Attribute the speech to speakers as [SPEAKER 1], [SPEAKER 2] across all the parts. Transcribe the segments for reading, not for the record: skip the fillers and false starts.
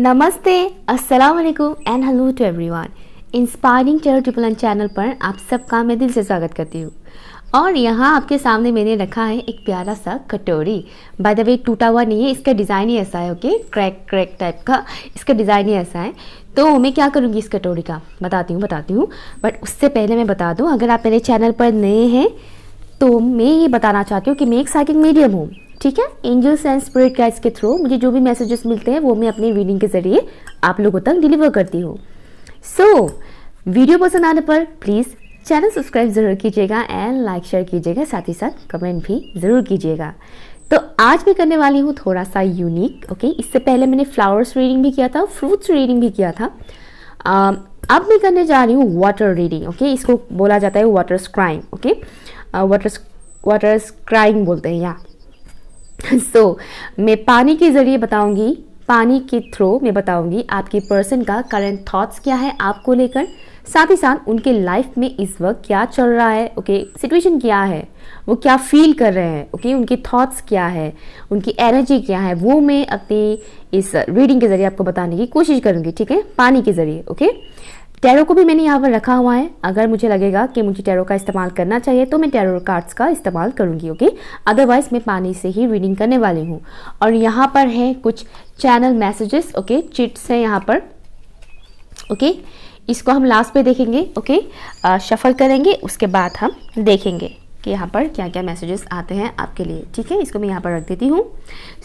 [SPEAKER 1] नमस्ते, अस्सलाम वालेकुम and hello to everyone. Inspiring tarot triple N channel पर आप सबका मैं दिल से स्वागत करती हूँ। और यहाँ आपके सामने मैंने रखा है एक प्यारा सा कटोरी। बाय द वे टूटा हुआ नहीं है, इसका डिज़ाइन ही ऐसा है। ओके, क्रैक टाइप का इसका डिज़ाइन ही ऐसा है। तो मैं क्या करूँगी इस कटोरी का बताती हूँ। बट उससे पहले मैं बता दूँ, अगर आप मेरे चैनल पर नए हैं तो मैं ये बताना चाहती हूँ कि मैं एक साइकिक मीडियम हूँ। ठीक है, एंजल्स एंड स्पिरिट गाइड्स के थ्रू मुझे जो भी मैसेजेस मिलते हैं वो मैं अपनी रीडिंग के ज़रिए आप लोगों तक डिलीवर करती हूँ। सो वीडियो पसंद आने पर प्लीज़ चैनल सब्सक्राइब ज़रूर कीजिएगा एंड लाइक शेयर कीजिएगा, साथ ही साथ कमेंट भी ज़रूर कीजिएगा। तो आज मैं करने वाली हूँ थोड़ा सा यूनिक। ओके, इससे पहले मैंने फ्लावर्स रीडिंग भी किया था, फ्रूट्स रीडिंग भी किया था। अब मैं करने जा रही हूँ वाटर रीडिंग। ओके, इसको बोला जाता है वाटर स्क्राइंग। ओके, वाटर स्क्राइंग बोलते हैं या सो मैं पानी के ज़रिए बताऊंगी, पानी के थ्रू मैं बताऊंगी आपकी पर्सन का करंट थॉट्स क्या है आपको लेकर, साथ ही साथ उनके लाइफ में इस वक्त क्या चल रहा है। ओके, सिचुएशन क्या है, वो क्या फील कर रहे हैं। ओके, उनके थॉट्स क्या है, उनकी एनर्जी क्या है, वो मैं अपनी इस रीडिंग के ज़रिए आपको बताने की कोशिश करूँगी। ठीक है, पानी के ज़रिए। ओके, टैरो को भी मैंने यहाँ पर रखा हुआ है। अगर मुझे लगेगा कि मुझे टैरो का इस्तेमाल करना चाहिए तो मैं टैरो कार्ड्स का इस्तेमाल करूँगी। ओके, अदरवाइज मैं पानी से ही रीडिंग करने वाली हूँ। और यहाँ पर है कुछ चैनल मैसेजेस। ओके, चिट्स हैं यहाँ पर। ओके, इसको हम लास्ट पे देखेंगे। ओके, शफल करेंगे, उसके बाद हम देखेंगे कि यहाँ पर क्या क्या मैसेजेस आते हैं आपके लिए। ठीक है, इसको मैं यहाँ पर रख देती हूँ।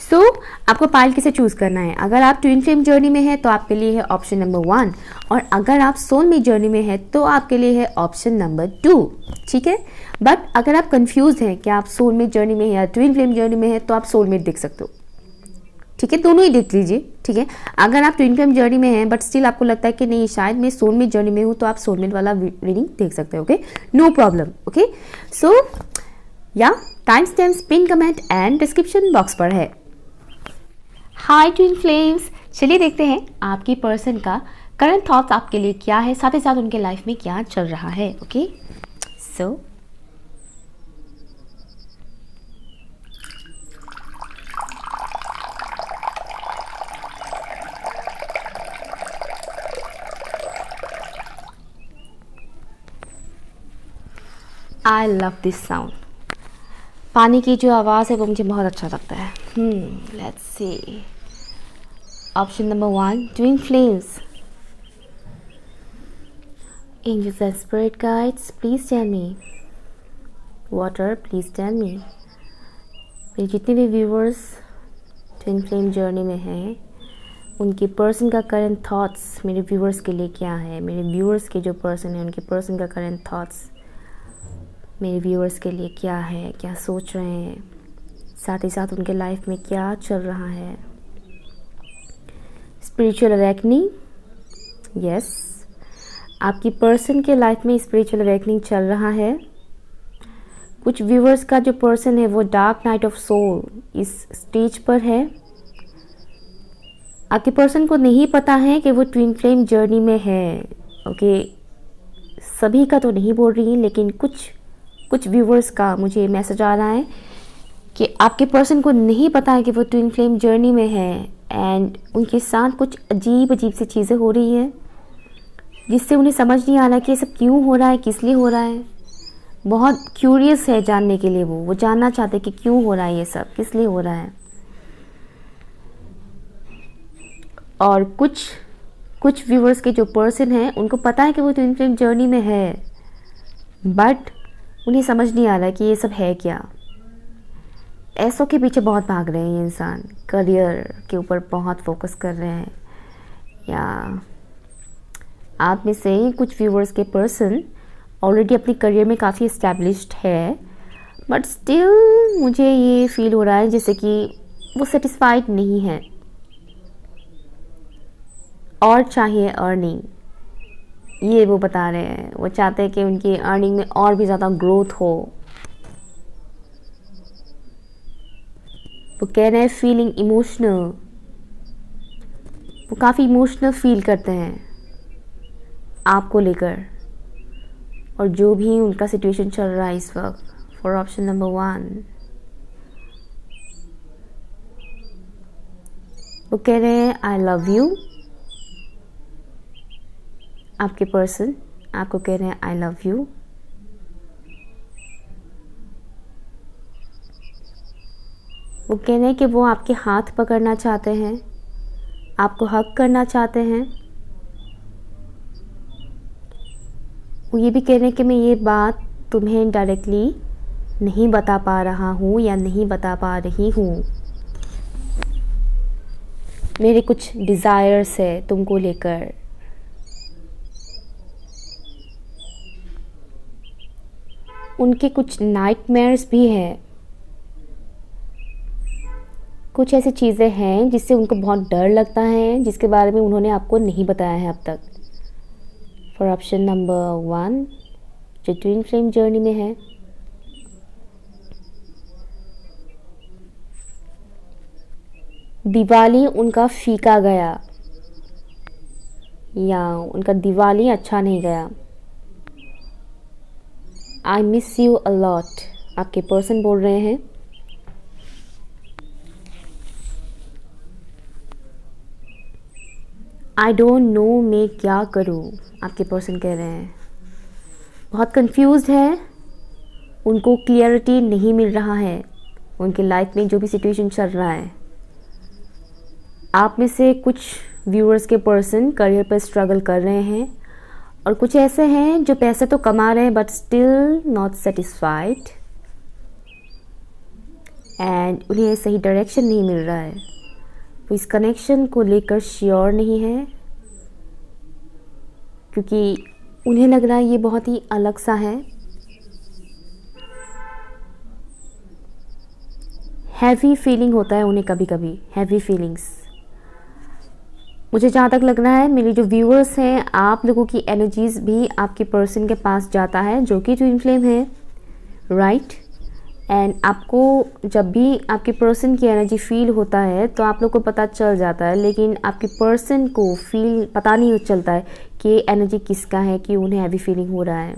[SPEAKER 1] सो आपको पाइल किसे चूज़ करना है। अगर आप ट्विन फ्लेम जर्नी में है तो आपके लिए है ऑप्शन नंबर 1, और अगर आप सोलमेट जर्नी में है तो आपके लिए है ऑप्शन नंबर 2। ठीक है, बट अगर आप कंफ्यूज हैं कि आप सोलमेट जर्नी में है या ट्विन फ्लेम जर्नी में है तो आप सोलमेट देख सकते हो। ठीक है, दोनों ही देख लीजिए। ठीक है, अगर आप ट्विन फ्लेम जर्नी में हैं बट स्टिल आपको लगता है कि नहीं शायद मैं सोलमेट जर्नी में हूँ तो आप सोलमेट वाला रीडिंग देख सकते हो। Okay, no problem. Okay, so या time stamps pin comment and description box पर है। हाय ट्विन फ्लेम्स, चलिए देखते हैं आपकी पर्सन का करंट थॉट्स आपके लिए क्या है, साथ ही साथ उनके लाइफ में क्या चल रहा है। Okay, so I love this sound. पानी की जो आवाज़ है वो मुझे बहुत अच्छा लगता है। Let's see, option number 1 twin flames. Angels and spirit guides please tell me, water please tell me, मेरे जितने भी व्यूवर्स ट्विन फ्लेम जर्नी में हैं उनके पर्सन का करंट थॉट्स मेरे व्यूवर्स के लिए क्या है। मेरे व्यूवर्स के जो पर्सन है उनके पर्सन का करंट थॉट्स मेरे व्यूअर्स के लिए क्या है, क्या सोच रहे हैं, साथ ही साथ उनके लाइफ में क्या चल रहा है। स्पिरिचुअल अवेकनिंग, यस, आपकी पर्सन के लाइफ में स्पिरिचुअल अवेकनिंग चल रहा है। कुछ व्यूअर्स का जो पर्सन है वो डार्क नाइट ऑफ सोल इस स्टेज पर है। आपके पर्सन को नहीं पता है कि वो ट्विन फ्लेम जर्नी में है। ओके, सभी का तो नहीं बोल रही, लेकिन कुछ व्यूवर्स का मुझे मैसेज आ रहा है कि आपके पर्सन को नहीं पता है कि वो ट्विन फ्लेम जर्नी में है एंड उनके साथ कुछ अजीब सी चीज़ें हो रही हैं जिससे उन्हें समझ नहीं आ रहा कि ये सब क्यों हो रहा है, किस लिए हो रहा है। बहुत क्यूरियस है जानने के लिए, वो जानना चाहते कि क्यों हो रहा है ये सब, किस लिए हो रहा है। और कुछ व्यूवर्स के जो पर्सन हैं उनको पता है कि वो ट्विन फ्लेम जर्नी में है, बट उन्हें समझ नहीं आ रहा कि ये सब है क्या। ऐसों के पीछे बहुत भाग रहे हैं ये इंसान, करियर के ऊपर बहुत फोकस कर रहे हैं, या आप में से कुछ व्यूवर्स के पर्सन ऑलरेडी अपने करियर में काफ़ी इस्टेब्लिश्ड है, बट स्टिल मुझे ये फील हो रहा है जैसे कि वो सेटिस्फाइड नहीं है और चाहिए अर्निंग। ये वो बता रहे हैं, वो चाहते हैं कि उनकी अर्निंग में और भी ज़्यादा ग्रोथ हो। वो कह रहे हैं फीलिंग इमोशनल, वो काफ़ी इमोशनल फील करते हैं आपको लेकर और जो भी उनका सिचुएशन चल रहा है इस वक्त। फॉर ऑप्शन नंबर 1, वो कह रहे हैं आई लव यू। आपके पर्सन आपको कह रहे हैं आई लव यू। वो कह रहे हैं कि वो आपके हाथ पकड़ना चाहते हैं, आपको हग करना चाहते हैं। वो ये भी कह रहे हैं कि मैं ये बात तुम्हें डायरेक्टली नहीं बता पा रहा हूँ या नहीं बता पा रही हूँ। मेरे कुछ डिज़ायर्स है तुमको लेकर। उनके कुछ नाइटमेयर्स भी हैं, कुछ ऐसी चीज़ें हैं जिससे उनको बहुत डर लगता है, जिसके बारे में उन्होंने आपको नहीं बताया है अब तक। फॉर ऑप्शन नंबर 1 जो ट्विन फ्लेम जर्नी में है, दिवाली उनका फीका गया या उनका दिवाली अच्छा नहीं गया। I miss you a lot, आपके पर्सन बोल रहे हैं। आई डोंट नो मैं क्या करूँ, आपके पर्सन कह रहे हैं। बहुत कंफ्यूज्ड है, उनको क्लियरिटी नहीं मिल रहा है उनके लाइफ में जो भी सिचुएशन चल रहा है। आप में से कुछ व्यूअर्स के पर्सन करियर पर स्ट्रगल कर रहे हैं और कुछ ऐसे हैं जो पैसे तो कमा रहे हैं but still not satisfied and उन्हें सही डायरेक्शन नहीं मिल रहा है। वो इस कनेक्शन को लेकर श्योर नहीं है क्योंकि उन्हें लग रहा है ये बहुत ही अलग सा है। हैवी फीलिंग होता है उन्हें कभी कभी, हैवी फीलिंग्स। मुझे जहाँ तक लग रहा है मेरे जो व्यूअर्स हैं, आप लोगों की एनर्जीज भी आपके पर्सन के पास जाता है जो कि ट्विन फ्लेम है, राइट। एंड आपको जब भी आपके पर्सन की एनर्जी फील होता है तो आप लोग को पता चल जाता है, लेकिन आपके पर्सन को फील पता नहीं चलता है कि एनर्जी किसका है कि उन्हें हैवी फीलिंग हो रहा है।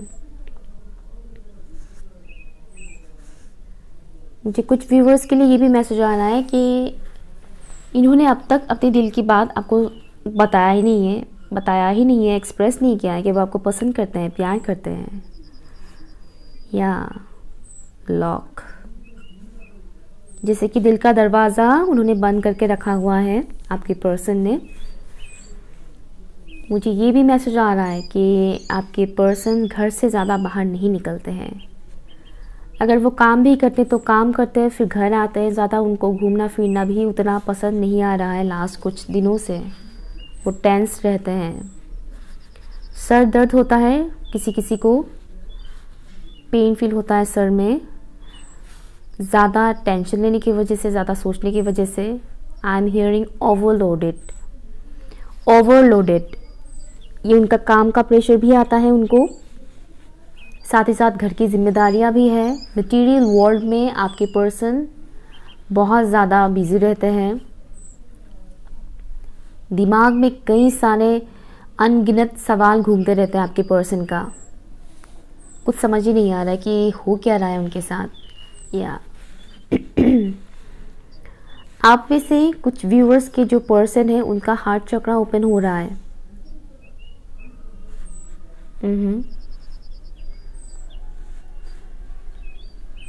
[SPEAKER 1] मुझे कुछ व्यूअर्स के लिए ये भी मैसेज आ रहा है कि इन्होंने अब तक अपने दिल की बात आपको बताया ही नहीं है, एक्सप्रेस नहीं किया है कि वो आपको पसंद करते हैं, प्यार करते हैं। या लॉक, जैसे कि दिल का दरवाज़ा उन्होंने बंद करके रखा हुआ है आपके पर्सन ने। मुझे ये भी मैसेज आ रहा है कि आपके पर्सन घर से ज़्यादा बाहर नहीं निकलते हैं। अगर वो काम भी करते तो काम करते हैं फिर घर आते हैं, ज़्यादा उनको घूमना फिरना भी उतना पसंद नहीं आ रहा है। लास्ट कुछ दिनों से वो टेंस रहते हैं, सर दर्द होता है, किसी किसी को पेन फील होता है सर में, ज़्यादा टेंशन लेने की वजह से, ज़्यादा सोचने की वजह से। I am hearing overloaded. ये उनका काम का प्रेशर भी आता है उनको, साथ ही साथ घर की जिम्मेदारियां भी है। मटेरियल वर्ल्ड में आपके पर्सन बहुत ज़्यादा बिजी रहते हैं। दिमाग में कई सारे अनगिनत सवाल घूमते रहते हैं आपके पर्सन का। कुछ समझ ही नहीं आ रहा है कि हो क्या रहा है उनके साथ। या आप में से कुछ व्यूअर्स के जो पर्सन है उनका हार्ट चक्रा ओपन हो रहा है।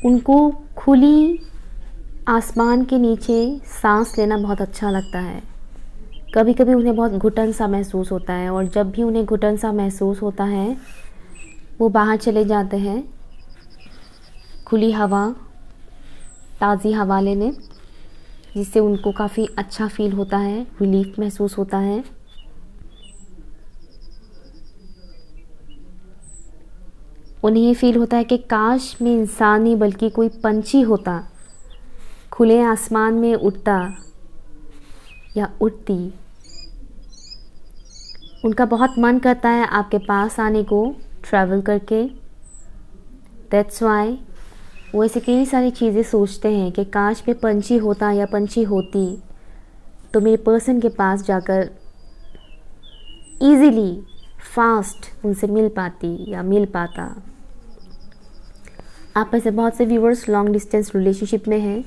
[SPEAKER 1] उनको खुली आसमान के नीचे सांस लेना बहुत अच्छा लगता है। कभी कभी उन्हें बहुत घुटन सा महसूस होता है और जब भी उन्हें घुटन सा महसूस होता है वो बाहर चले जाते हैं खुली हवा, ताज़ी हवा लेने, जिससे उनको काफ़ी अच्छा फील होता है, रिलीफ महसूस होता है। उन्हें ये फील होता है कि काश मैं इंसान नहीं बल्कि कोई पंछी होता, खुले आसमान में उड़ता या उड़ती। उनका बहुत मन करता है आपके पास आने को ट्रैवल करके। दैट्स वाई वो ऐसे कई सारी चीज़ें सोचते हैं कि काश मैं पंछी होता या पंछी होती तो मेरे पर्सन के पास जाकर इजीली फास्ट उनसे मिल पाती या मिल पाता। आप में से बहुत से व्यूअर्स लॉन्ग डिस्टेंस रिलेशनशिप में हैं।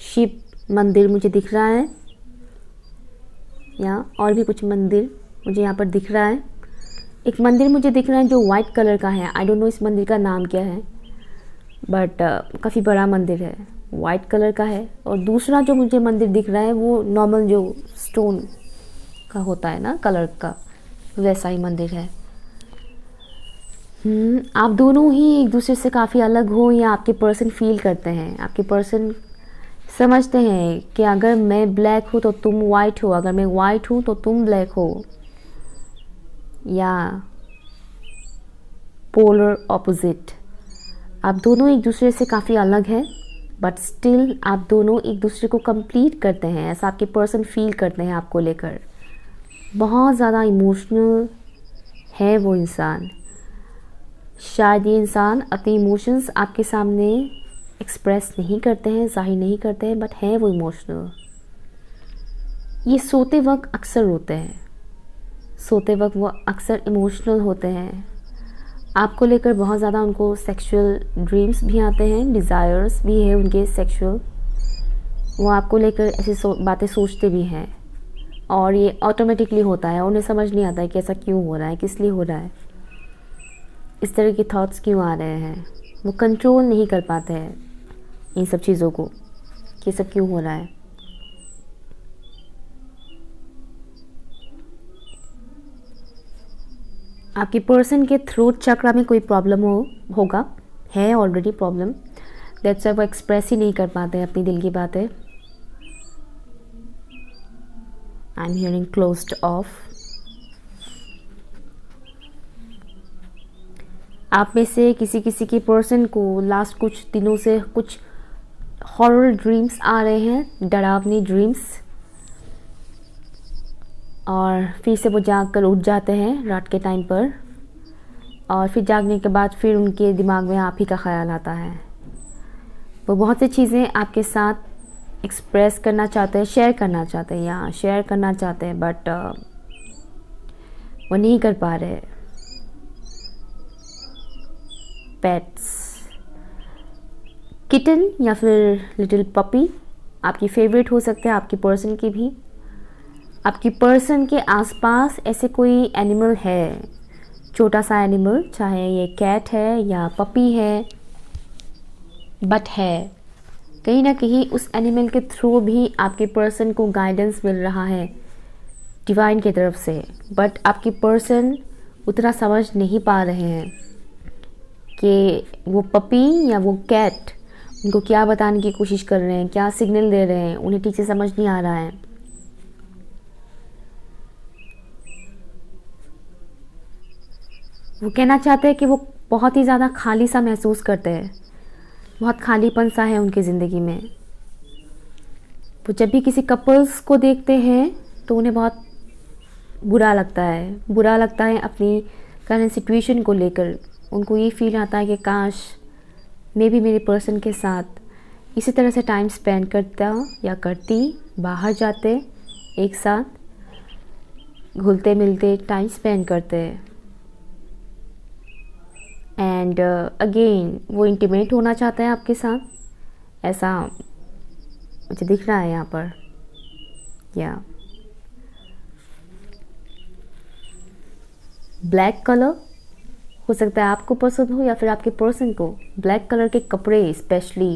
[SPEAKER 1] शिव मंदिर मुझे दिख रहा है या और भी कुछ मंदिर मुझे यहाँ पर दिख रहा है। एक मंदिर मुझे दिख रहा है जो वाइट कलर का है। आई डोंट नो इस मंदिर का नाम क्या है, बट काफ़ी बड़ा मंदिर है, वाइट कलर का है। और दूसरा जो मुझे मंदिर दिख रहा है वो नॉर्मल जो स्टोन का होता है ना कलर का, वैसा ही मंदिर है। आप दोनों ही एक दूसरे से काफ़ी अलग हो, या आपके पर्सन फील करते हैं, आपके पर्सन समझते हैं कि अगर मैं ब्लैक हूँ तो तुम वाइट हो, अगर मैं वाइट हूँ तो तुम ब्लैक हो, या पोलर ऑपोजिट। आप दोनों एक दूसरे से काफ़ी अलग हैं, बट स्टिल आप दोनों एक दूसरे को कंप्लीट करते हैं, ऐसा आपके पर्सन फील करते हैं आपको लेकर। बहुत ज़्यादा इमोशनल है वो इंसान। शायद ये इंसान अपने इमोशंस आपके सामने एक्सप्रेस नहीं करते हैं, जाहिर नहीं करते हैं, बट है वो इमोशनल। ये सोते वक्त अक्सर रोते हैं, सोते वक्त वो अक्सर इमोशनल होते हैं। आपको लेकर बहुत ज़्यादा उनको सेक्सुअल ड्रीम्स भी आते हैं, डिज़ायर्स भी है उनके सेक्सुअल। वो आपको लेकर ऐसी बातें सोचते भी हैं, और ये ऑटोमेटिकली होता है, उन्हें समझ नहीं आता है कि ऐसा क्यों हो रहा है, किस लिए हो रहा है, इस तरह के थॉट्स क्यों आ रहे हैं। वो कंट्रोल नहीं कर पाते हैं इन सब चीज़ों को कि सब क्यों हो रहा है। आपके पर्सन के थ्रोट चक्रा में कोई प्रॉब्लम होगा, है ऑलरेडी प्रॉब्लम, दैट्स व्हाई वो एक्सप्रेस ही नहीं कर पाते हैं अपनी दिल की बातें। I am hearing closed of. आप में से किसी किसी के पर्सन को लास्ट कुछ दिनों से कुछ हॉरर ड्रीम्स आ रहे हैं, डरावनी ड्रीम्स, और फिर से वो जाग कर उठ जाते हैं रात के टाइम पर, और फिर जागने के बाद फिर उनके दिमाग में आप ही का ख्याल आता है। वो बहुत सी चीज़ें आपके साथ एक्सप्रेस करना चाहते हैं, शेयर करना चाहते हैं, या शेयर करना चाहते हैं, बट वो नहीं कर पा रहे। पेट्स, किटन या फिर लिटिल पपी आपकी फेवरेट हो सकते हैं, आपकी पर्सन की भी। आपकी पर्सन के आसपास ऐसे कोई एनिमल है, छोटा सा एनिमल, चाहे ये कैट है या पपी है, बट है कहीं ना कहीं उस एनिमल के थ्रू भी आपके पर्सन को गाइडेंस मिल रहा है डिवाइन की तरफ से, बट आपकी पर्सन उतना समझ नहीं पा रहे हैं कि वो पपी या वो कैट उनको क्या बताने की कोशिश कर रहे हैं, क्या सिग्नल दे रहे हैं, उन्हें ठीक से समझ नहीं आ रहा है। वो कहना चाहते हैं कि वो बहुत ही ज़्यादा खाली सा महसूस करते हैं, बहुत खालीपन सा है उनकी ज़िंदगी में। वो जब भी किसी कपल्स को देखते हैं तो उन्हें बहुत बुरा लगता है अपनी करंट सिचुएशन को लेकर। उनको ये फील आता है कि काश मैं भी मेरे पर्सन के साथ इसी तरह से टाइम स्पेंड करता या करती, बाहर जाते, एक साथ घुलते मिलते टाइम स्पेंड करते। एंड अगेन वो इंटीमेट होना चाहते हैं आपके साथ, ऐसा मुझे दिख रहा है यहाँ पर। या ब्लैक कलर हो सकता है आपको पसंद हो, या फिर आपके पर्सन को ब्लैक कलर के कपड़े स्पेशली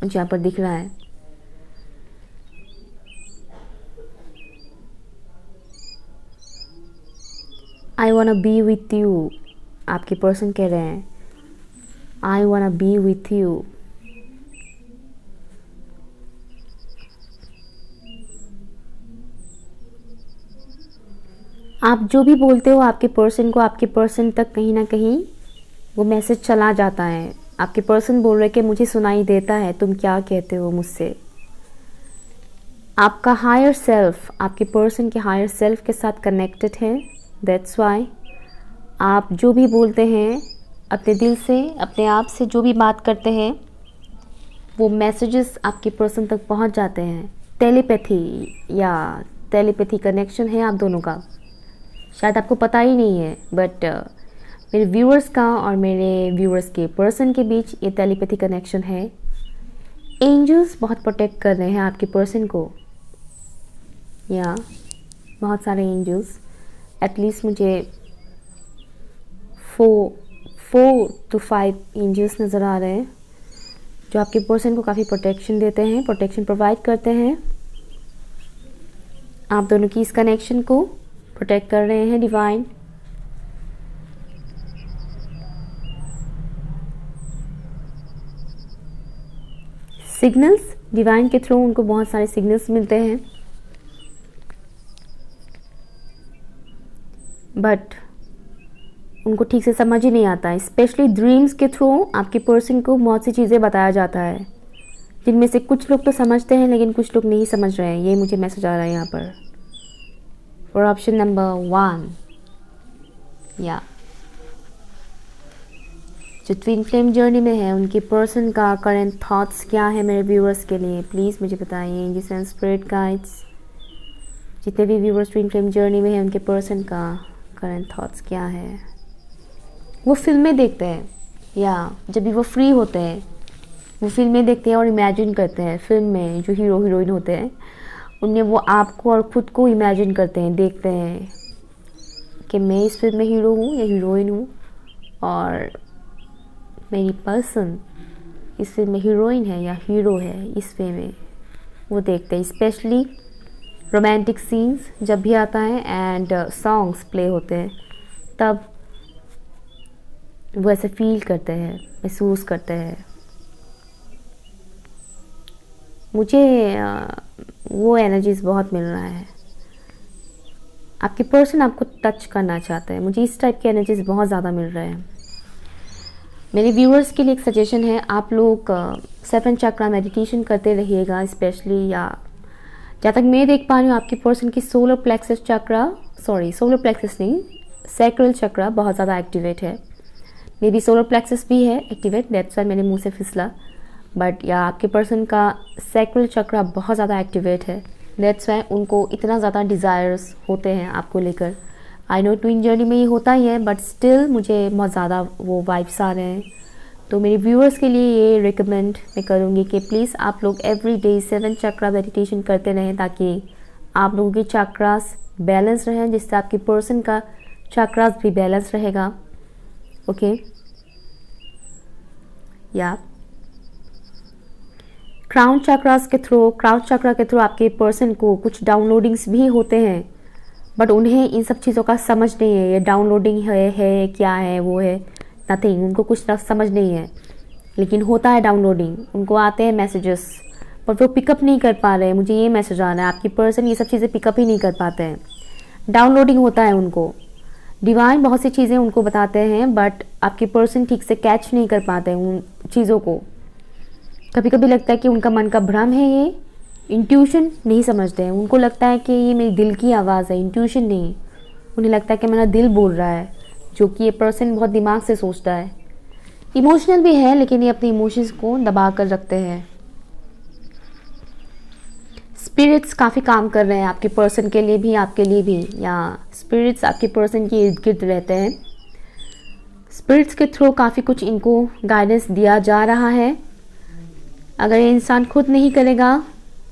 [SPEAKER 1] मुझे यहाँ पर दिख रहा है। आई वांना बी विथ यू, आपके पर्सन कह रहे हैं आई वांना बी विथ यू। आप जो भी बोलते हो आपके पर्सन को, आपके पर्सन तक कहीं ना कहीं वो मैसेज चला जाता है। आपके पर्सन बोल रहे कि मुझे सुनाई देता है तुम क्या कहते हो मुझसे। आपका हायर सेल्फ आपके पर्सन के हायर सेल्फ के साथ कनेक्टेड है, दैट्स वाई आप जो भी बोलते हैं अपने दिल से, अपने आप से जो भी बात करते हैं, वो मैसेजेस आपके पर्सन तक पहुंच जाते हैं। टेलीपैथी कनेक्शन है आप दोनों का, शायद आपको पता ही नहीं है, बट मेरे व्यूअर्स का और मेरे व्यूअर्स के पर्सन के बीच ये टेलीपैथी कनेक्शन है। एंजल्स बहुत प्रोटेक्ट कर रहे हैं आपके पर्सन को। या बहुत सारे एंजल्स, एटलीस्ट मुझे 4 to 5 एंजल्स नज़र आ रहे हैं जो आपके पर्सन को काफ़ी प्रोटेक्शन देते हैं, प्रोटेक्शन प्रोवाइड करते हैं। आप दोनों की इस कनेक्शन को प्रोटेक्ट कर रहे हैं डिवाइन। सिग्नल्स, डिवाइन के थ्रू उनको बहुत सारे सिग्नल्स मिलते हैं, बट उनको ठीक से समझ ही नहीं आता है। स्पेशली ड्रीम्स के थ्रू आपके पर्सन को बहुत सी चीज़ें बताया जाता है, जिनमें से कुछ लोग तो समझते हैं लेकिन कुछ लोग नहीं समझ रहे हैं। ये मुझे मैसेज आ रहा है यहाँ पर फॉर ऑप्शन नंबर 1। या जो ट्विन फ्लेम जर्नी में है उनके पर्सन का करंट थॉट्स क्या है मेरे व्यूअर्स के लिए, प्लीज़ मुझे बताइए। एंजल्स एंड स्पिरिट गाइड्स, जितने भी व्यूअर्स ट्विन फ्लेम जर्नी में है उनके पर्सन का करंट थॉट्स क्या है। वो फिल्में देखते हैं, या जब भी वो फ्री होते हैं वो फिल्में देखते हैं और इमेजिन करते हैं। फिल्म में जो हीरो हीरोइन होते हैं उनमें वो आपको और ख़ुद को इमेजिन करते हैं, देखते हैं कि मैं इस फिल्म में हीरो हूँ या हीरोइन हूँ और मेरी पर्सन इस फिल्म में हीरोइन है या हीरो है। इस फिल्म में वो देखते हैं, स्पेशली रोमांटिक सीन्स जब भी आता है एंड सॉन्ग्स प्ले होते हैं तब वो ऐसे फील करते हैं, महसूस करते हैं। मुझे वो एनर्जीज बहुत मिल रहा है। आपके पर्सन आपको टच करना चाहते हैं, मुझे इस टाइप की एनर्जीज बहुत ज़्यादा मिल रहे हैं। मेरे व्यूअर्स के लिए एक सजेशन है, आप लोग 7 चक्रा मेडिटेशन करते रहिएगा स्पेशली, या जहाँ तक मैं देख पा रही हूँ आपके पर्सन की सोलर प्लेक्सस चक्रा, सोलर प्लेक्सस नहीं, सैक्रल चक्रा बहुत ज़्यादा एक्टिवेट है। मे बी सोलर प्लेक्सस भी है एक्टिवेट, दैट्स वाई मेरे मुंह से फिसला, बट या आपके पर्सन का सैक्रल चक्रा बहुत ज़्यादा एक्टिवेट है, दैट्स वाई उनको इतना ज़्यादा डिज़ायर्स होते हैं आपको लेकर। आई नो ट्विन जर्नी में ये होता ही है, बट स्टिल मुझे बहुत ज़्यादा वो वाइब्स आ रहे हैं। तो मेरे व्यूअर्स के लिए ये रिकमेंड मैं करूँगी कि प्लीज़ आप लोग एवरी डे 7 चक्रा मेडिटेशन करते रहें, ताकि आप लोगों के चक्रास बैलेंस रहें, जिससे आपके पर्सन का चक्रास भी बैलेंस रहेगा। ओके या क्राउन चक्रास के थ्रू, क्राउन चक्रा के थ्रू आपके पर्सन को कुछ डाउनलोडिंग्स भी होते हैं, बट उन्हें इन सब चीज़ों का समझ नहीं है। ये डाउनलोडिंग है क्या है, वो है नथिंग, उनको कुछ समझ नहीं है, लेकिन होता है डाउनलोडिंग। उनको आते हैं मैसेजेस पर वो पिकअप नहीं कर पा रहे हैं। मुझे ये मैसेज आ रहा है आपकी पर्सन ये सब चीज़ें पिकअप ही नहीं कर पाते हैं, डाउनलोडिंग होता है उनको। डिवाइन बहुत सी चीज़ें उनको बताते हैं, बट आपके पर्सन ठीक से कैच नहीं कर पाते हैं उन चीज़ों को। कभी कभी लगता है कि उनका मन का भ्रम है, ये इंट्यूशन नहीं समझते हैं। उनको लगता है कि ये मेरी दिल की आवाज़ है, इंट्यूशन नहीं। उन्हें लगता है कि मेरा दिल बोल रहा है, जो कि ये पर्सन बहुत दिमाग से सोचता है। इमोशनल भी है, लेकिन ये अपने इमोशंस को दबा कर रखते हैं। स्पिरिट्स काफ़ी काम कर रहे हैं आपके पर्सन के लिए भी, आपके लिए भी, या स्पिरिट्स आपके पर्सन के इर्द गिर्द रहते हैं। स्पिरिट्स के थ्रू काफ़ी कुछ इनको गाइडेंस दिया जा रहा है। अगर ये इंसान खुद नहीं करेगा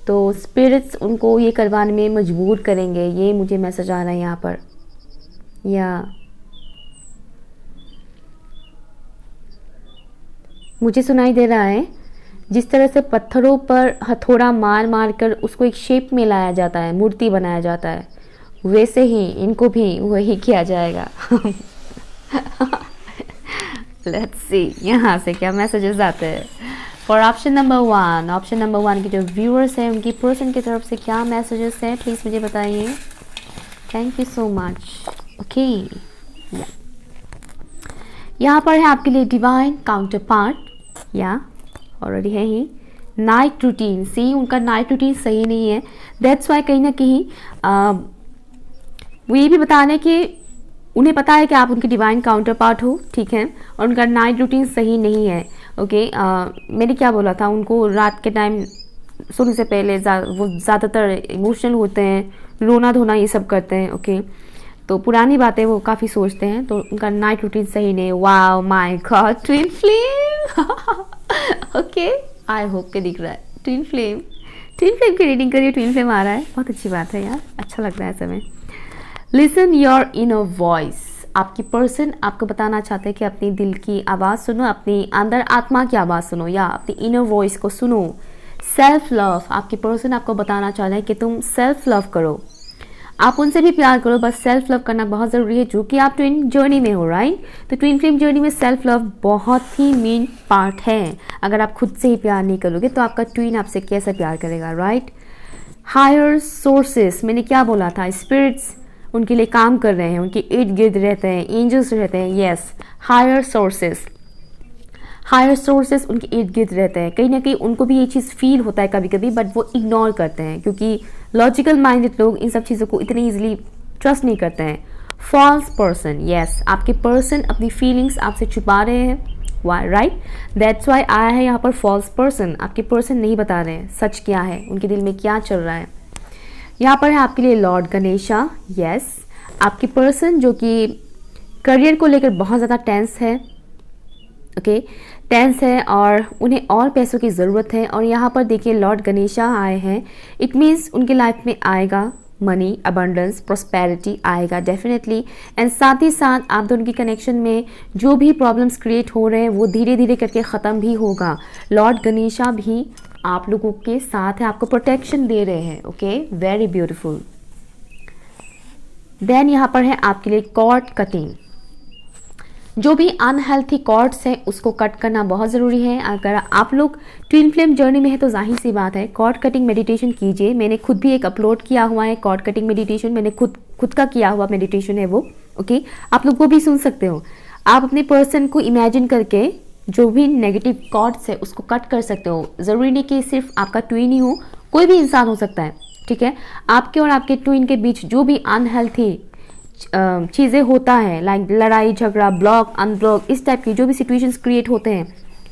[SPEAKER 1] तो स्पिरिट्स उनको ये करवाने में मजबूर करेंगे। ये मुझे मैसेज आ रहा है यहाँ पर। या मुझे सुनाई दे रहा है जिस तरह से पत्थरों पर हथौड़ा मार मार कर उसको एक शेप में लाया जाता है, मूर्ति बनाया जाता है, वैसे ही इनको भी वही किया जाएगा। लेट्स सी यहाँ से क्या मैसेजेस आते हैं for option number 1। Option number 1 के जो व्यूअर्स हैं उनकी पर्सन की तरफ से क्या मैसेजेस हैं, प्लीज़ मुझे बताइए। Thank you so much. Okay, यहाँ पर है आपके लिए डिवाइन काउंटर पार्ट, या ऑलरेडी है ही नाइट रूटीन। सी उनका नाइट रूटीन सही नहीं है, दैट्स वाई कहीं ना कहीं वो ये भी बता रहे हैं कि उन्हें पता है कि आप उनके डिवाइन काउंटर पार्ट हो, ठीक है, और उनका नाइट रूटीन सही नहीं है। ओके, मैंने क्या बोला था, उनको रात के टाइम सोने से पहले वो ज़्यादातर इमोशनल होते हैं, रोना धोना ये सब करते हैं। ओके, तो पुरानी बातें वो काफ़ी सोचते हैं, तो उनका नाइट रूटीन सही नहीं है। Wow my God, twin flame. Okay, I hope के दिख रहा है ट्विन फ्लेम। ट्विन फ्लेम की रीडिंग करिए, ट्विन फ्लेम आ रहा है, बहुत अच्छी बात है यार, अच्छा लग रहा है समय। लिसन योर इनर वॉइस, आपकी पर्सन आपको बताना चाहते हैं कि अपनी दिल की आवाज़ सुनो, अपनी अंदर आत्मा की आवाज़ सुनो या अपनी इनर वॉइस को सुनो। सेल्फ लव, आपकी पर्सन आपको बताना चाह रहे हैं कि तुम सेल्फ लव करो, आप उनसे भी प्यार करो, बस सेल्फ लव करना बहुत ज़रूरी है, जो कि आप ट्विन जर्नी में हो, राइट। तो ट्विन फ्लेम जर्नी में सेल्फ लव बहुत ही मेन पार्ट है। अगर आप खुद से ही प्यार नहीं करोगे तो आपका ट्विन आपसे कैसे प्यार करेगा, राइट। हायर सोर्सेस, मैंने क्या बोला था, स्पिरिट्स उनके लिए काम कर रहे हैं, उनके इर्द गिर्द रहते हैं, एंजल्स रहते हैं, यस। हायर सोर्सेस उनके इर्द गिर्द रहते हैं, कहीं ना कहीं उनको भी ये चीज़ फील होता है कभी कभी, बट वो इग्नोर करते हैं क्योंकि लॉजिकल माइंडेड लोग इन सब चीज़ों को इतनी ईजिली ट्रस्ट नहीं करते हैं। फॉल्स पर्सन, यस, आपके पर्सन अपनी फीलिंग्स आपसे छुपा रहे हैं, वाई, राइट, दैट्स वाई आया है यहाँ पर फॉल्स पर्सन। आपके पर्सन नहीं बता रहे हैं सच क्या है, उनके दिल में क्या चल रहा है। यहाँ पर है आपके लिए लॉर्ड गणेशा, यस, आपकी पर्सन जो कि करियर को लेकर बहुत ज़्यादा टेंस है, ओके, टेंस है और उन्हें और पैसों की ज़रूरत है। और यहाँ पर देखिए लॉर्ड गणेशा आए हैं, इट मीन्स उनके लाइफ में आएगा मनी, अबंडेंस, प्रॉस्पेरिटी आएगा डेफिनेटली। एंड साथ ही साथ आप दोनों की कनेक्शन में जो भी प्रॉब्लम्स क्रिएट हो रहे हैं वो धीरे धीरे करके ख़त्म भी होगा। लॉर्ड गणेशा भी आप लोगों के साथ है, आपको प्रोटेक्शन दे रहे हैं, ओके, वेरी ब्यूटीफुल। देन यहाँ पर है आपके लिए कॉर्ड कटिंग, जो भी अनहेल्थी कॉर्ड्स है उसको कट करना बहुत ज़रूरी है। अगर आप लोग ट्विन फ्लेम जर्नी में है तो जाहिर सी बात है कॉर्ड कटिंग मेडिटेशन कीजिए। मैंने खुद भी एक अपलोड किया हुआ है कॉर्ड कटिंग मेडिटेशन, मैंने खुद का किया हुआ मेडिटेशन है वो, ओके, आप लोग वो भी सुन सकते हो। आप अपने पर्सन को इमेजिन करके जो भी नेगेटिव कॉर्ड्स है उसको कट कर सकते हो। ज़रूरी नहीं कि सिर्फ आपका ट्विन ही हो, कोई भी इंसान हो सकता है, ठीक है। आपके और आपके ट्विन के बीच जो भी अनहेल्थी चीज़ें होता है, लाइक लड़ाई झगड़ा, ब्लॉक अनब्लॉक, इस टाइप की जो भी सिचुएशंस क्रिएट होते हैं,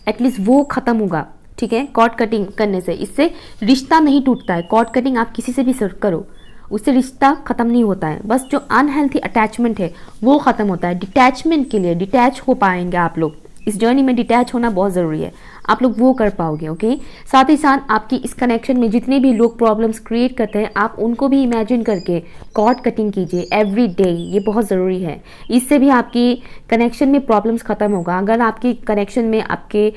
[SPEAKER 1] एटलीस्ट वो ख़त्म होगा, ठीक है, कॉर्ड कटिंग करने से। इससे रिश्ता नहीं टूटता है, कॉर्ड कटिंग आप किसी से भी सर्व करो, उससे रिश्ता ख़त्म नहीं होता है, बस जो अनहेल्थी अटैचमेंट है वो ख़त्म होता है। डिटैचमेंट के लिए डिटैच हो पाएंगे आप लोग, इस जर्नी में डिटैच होना बहुत ज़रूरी है, आप लोग वो कर पाओगे, ओके। साथ ही साथ आपकी इस कनेक्शन में जितने भी लोग प्रॉब्लम्स क्रिएट करते हैं आप उनको भी इमेजिन करके कॉर्ड कटिंग कीजिए एवरी डे, ये बहुत ज़रूरी है। इससे भी आपकी कनेक्शन में प्रॉब्लम्स ख़त्म होगा। अगर आपकी कनेक्शन में आपके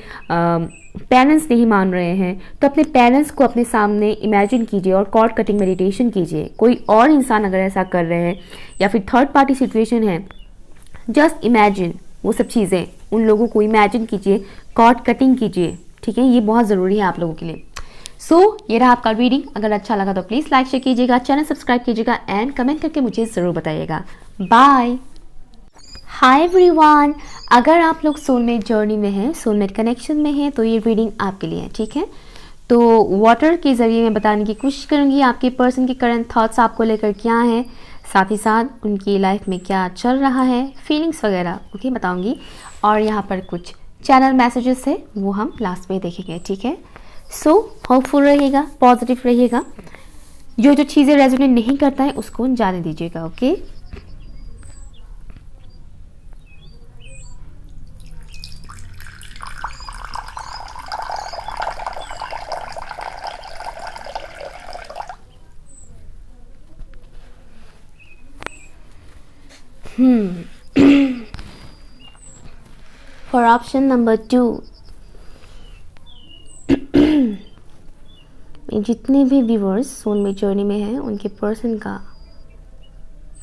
[SPEAKER 1] पेरेंट्स नहीं मान रहे हैं तो अपने पेरेंट्स को अपने सामने इमेजिन कीजिए और कॉर्ड कटिंग मेडिटेशन कीजिए। कोई और इंसान अगर ऐसा कर रहे हैं या फिर थर्ड पार्टी सिचुएशन है, जस्ट इमेजिन वो सब चीज़ें, उन लोगों को इमेजिन कीजिए, कॉर्ड कटिंग कीजिए, ठीक है, ये बहुत ज़रूरी है आप लोगों के लिए। सो ये रहा आपका रीडिंग। अगर अच्छा लगा तो प्लीज़ लाइक शेयर कीजिएगा, चैनल सब्सक्राइब कीजिएगा एंड कमेंट करके मुझे ज़रूर बताइएगा। बाय। हाय एवरीवन, अगर आप लोग सोलमेट जर्नी में हैं, सोलमेट कनेक्शन में हैं, तो ये रीडिंग आपके लिए है, ठीक है। तो वाटर के ज़रिए मैं बताने की कोशिश करूँगी आपके पर्सन के करंट थॉट्स आपको लेकर क्या हैं, साथ ही साथ उनकी लाइफ में क्या चल रहा है, फीलिंग्स वगैरह, ओके, बताऊंगी। और यहाँ पर कुछ चैनल मैसेजेस है वो हम लास्ट में देखेंगे, ठीक है। सो होपफुल रहिएगा, पॉजिटिव रहिएगा, जो जो चीज़ें रेजोनेट नहीं करता है उसको जाने दीजिएगा, ओके। For option number 2, जितने भी व्यूअर्स सोलमेट जर्नी में हैं उनके पर्सन का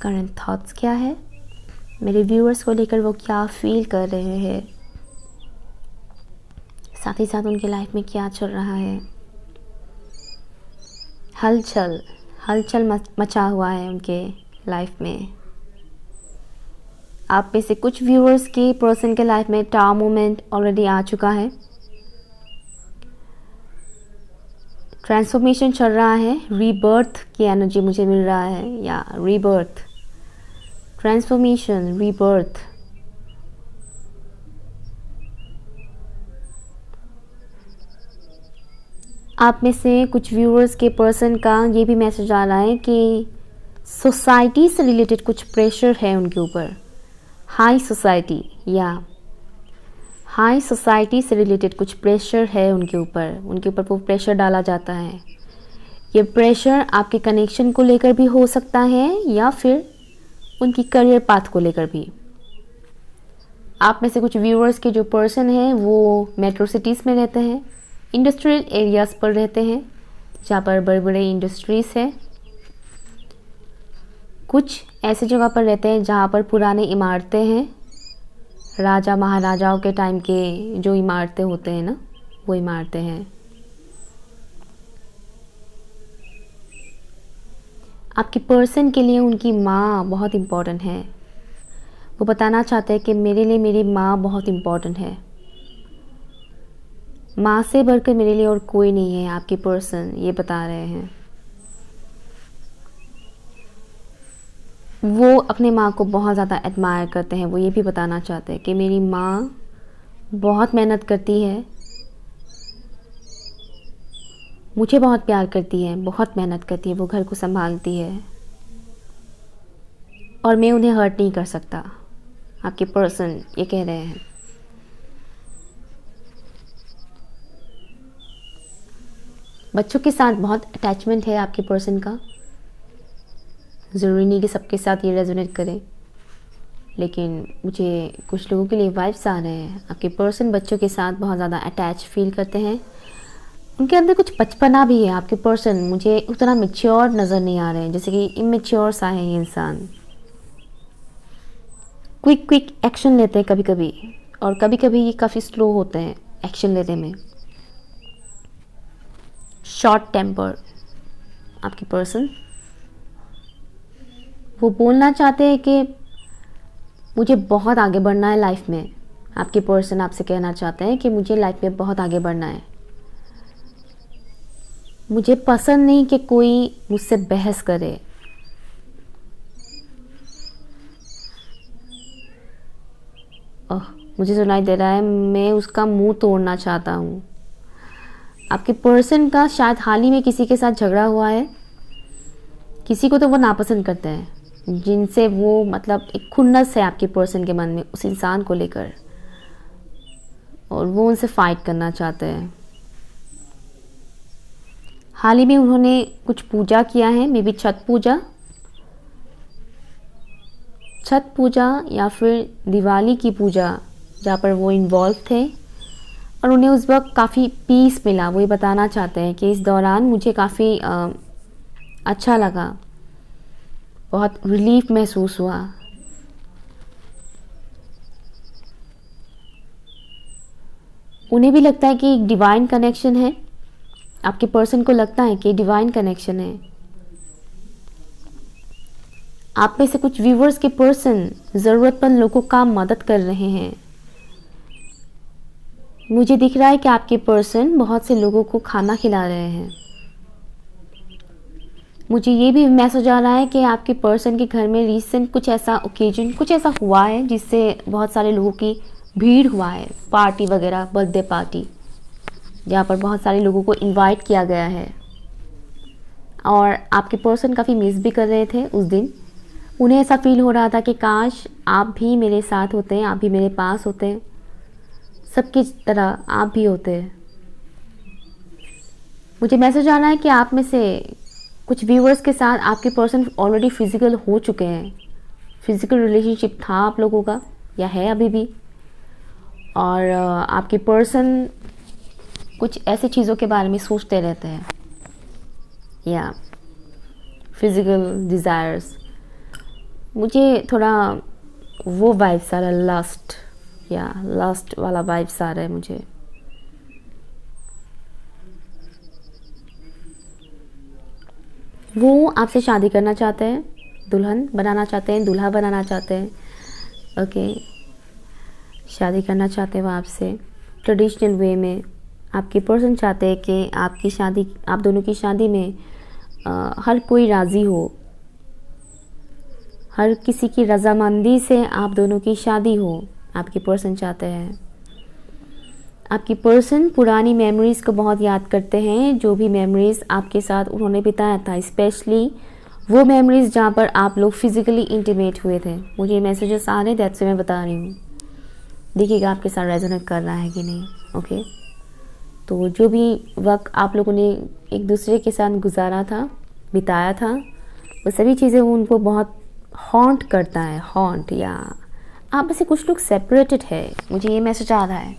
[SPEAKER 1] करंट थॉट्स क्या है, मेरे व्यूअर्स को लेकर वो क्या फील कर रहे हैं, साथ ही साथ उनके लाइफ में क्या चल रहा है। हलचल मचा हुआ है उनके लाइफ में। आप में से कुछ व्यूअर्स के पर्सन के लाइफ में टावर मोमेंट ऑलरेडी आ चुका है, ट्रांसफॉर्मेशन चल रहा है, रीबर्थ की एनर्जी मुझे मिल रहा है, या रीबर्थ, ट्रांसफॉर्मेशन, रीबर्थ। आप में से कुछ व्यूअर्स के पर्सन का ये भी मैसेज आ रहा है कि सोसाइटी से रिलेटेड कुछ प्रेशर है उनके ऊपर, हाई सोसाइटी, या हाई सोसाइटी से रिलेटेड कुछ प्रेशर है उनके ऊपर वो प्रेशर डाला जाता है। ये प्रेशर आपके कनेक्शन को लेकर भी हो सकता है या फिर उनकी करियर पाथ को लेकर भी। आप में से कुछ व्यूअर्स के जो पर्सन हैं वो मेट्रो सिटीज़ में रहते हैं, इंडस्ट्रियल एरियाज़ पर रहते हैं जहाँ पर बड़े बड़े इंडस्ट्रीज़ हैं। कुछ ऐसे जगह पर रहते हैं जहाँ पर पुराने इमारतें हैं, राजा महाराजाओं के टाइम के जो इमारतें होते हैं ना, वो इमारतें हैं। आपके पर्सन के लिए उनकी माँ बहुत इम्पॉर्टेंट है। वो बताना चाहते हैं कि मेरे लिए मेरी माँ बहुत इम्पॉर्टेंट है, माँ से बढ़कर मेरे लिए और कोई नहीं है। आपके पर्सन ये बता रहे हैं। वो अपने माँ को बहुत ज़्यादा एडमायर करते हैं। वो ये भी बताना चाहते हैं कि मेरी माँ बहुत मेहनत करती है, मुझे बहुत प्यार करती है, बहुत मेहनत करती है, वो घर को संभालती है और मैं उन्हें हर्ट नहीं कर सकता। आपके पर्सन ये कह रहे हैं। बच्चों के साथ बहुत अटैचमेंट है आपके पर्सन का। ज़रूरी नहीं कि सबके साथ ये रेजोनेट करे, लेकिन मुझे कुछ लोगों के लिए वाइब्स आ रहे हैं। आपके पर्सन बच्चों के साथ बहुत ज़्यादा अटैच फील करते हैं। उनके अंदर कुछ बचपना भी है। आपके पर्सन मुझे उतना मैच्योर नज़र नहीं आ रहे हैं, जैसे कि इमेच्योर सा है ये इंसान। क्विक एक्शन लेते हैं कभी कभी, और कभी कभी ये काफ़ी स्लो होते हैं एक्शन लेने में। शॉर्ट टेम्पर आपके पर्सन। वो बोलना चाहते हैं कि मुझे बहुत आगे बढ़ना है लाइफ में। आपके पर्सन आपसे कहना चाहते हैं कि मुझे लाइफ में बहुत आगे बढ़ना है। मुझे पसंद नहीं कि कोई मुझसे बहस करे। मुझे सुनाई दे रहा है, मैं उसका मुंह तोड़ना चाहता हूँ। आपके पर्सन का शायद हाल ही में किसी के साथ झगड़ा हुआ है। किसी को तो वो नापसंद करते हैं, जिनसे वो मतलब एक खुन्नस है आपके पर्सन के मन में उस इंसान को लेकर, और वो उनसे फाइट करना चाहते हैं। हाल ही में उन्होंने कुछ पूजा किया है, मे बी छठ पूजा या फिर दिवाली की पूजा, जहाँ पर वो इन्वॉल्व थे और उन्हें उस वक्त काफ़ी पीस मिला। वो ये बताना चाहते हैं कि इस दौरान मुझे काफ़ी अच्छा लगा, बहुत रिलीफ महसूस हुआ। उन्हें भी लगता है कि एक डिवाइन कनेक्शन है। आपके पर्सन को लगता है कि डिवाइन कनेक्शन है। आप में से कुछ व्यूवर्स के पर्सन ज़रूरतमंद लोगों का मदद कर रहे हैं। मुझे दिख रहा है कि आपके पर्सन बहुत से लोगों को खाना खिला रहे हैं। मुझे ये भी मैसेज आ रहा है कि आपके पर्सन के घर में रिसेंट कुछ ऐसा ओकेजन, कुछ ऐसा हुआ है जिससे बहुत सारे लोगों की भीड़ हुआ है, पार्टी वगैरह, बर्थडे पार्टी, जहाँ पर बहुत सारे लोगों को इनवाइट किया गया है। और आपके पर्सन काफ़ी मिस भी कर रहे थे उस दिन। उन्हें ऐसा फील हो रहा था कि काश आप भी मेरे साथ होते हैं, आप भी मेरे पास होते हैं, सबकी तरह आप भी होते हैं। मुझे मैसेज आ रहा है कि आप में से कुछ व्यूअर्स के साथ आपके पर्सन ऑलरेडी फिजिकल हो चुके हैं। फिजिकल रिलेशनशिप था आप लोगों का या है अभी भी, और आपके पर्सन कुछ ऐसी चीज़ों के बारे में सोचते रहते हैं, या फिजिकल डिज़ायर्स। मुझे थोड़ा वो वाइब्स आ रहा है, लस्ट वाला वाइब्स आ रहा है मुझे। वो आपसे शादी करना चाहते हैं, दुल्हन बनाना चाहते हैं, दूल्हा बनाना चाहते हैं। ओके, शादी करना चाहते हैं वो आपसे ट्रेडिशनल वे में। आपके पर्सन चाहते हैं कि आपकी शादी, आप दोनों की शादी में हर कोई राज़ी हो, हर किसी की रजामंदी से आप दोनों की शादी हो। आपके पर्सन चाहते हैं। आपकी पर्सन पुरानी मेमोरीज़ को बहुत याद करते हैं, जो भी मेमोरीज़ आपके साथ उन्होंने बिताया था, स्पेशली वो मेमोरीज़ जहाँ पर आप लोग फिज़िकली इंटीमेट हुए थे। मुझे मैसेजेस आ रहे हैं, दैट्स मैं बता रही हूँ। देखिएगा आपके साथ रेजोनेट कर रहा है कि नहीं। ओके, तो जो भी वक्त आप लोगों ने एक दूसरे के साथ गुजारा था, बिताया था, वो सभी चीज़ें उनको बहुत हॉन्ट करता है, हॉन्ट, या आप में से कुछ लोग सेपरेटेड है, मुझे ये मैसेज आ रहा है।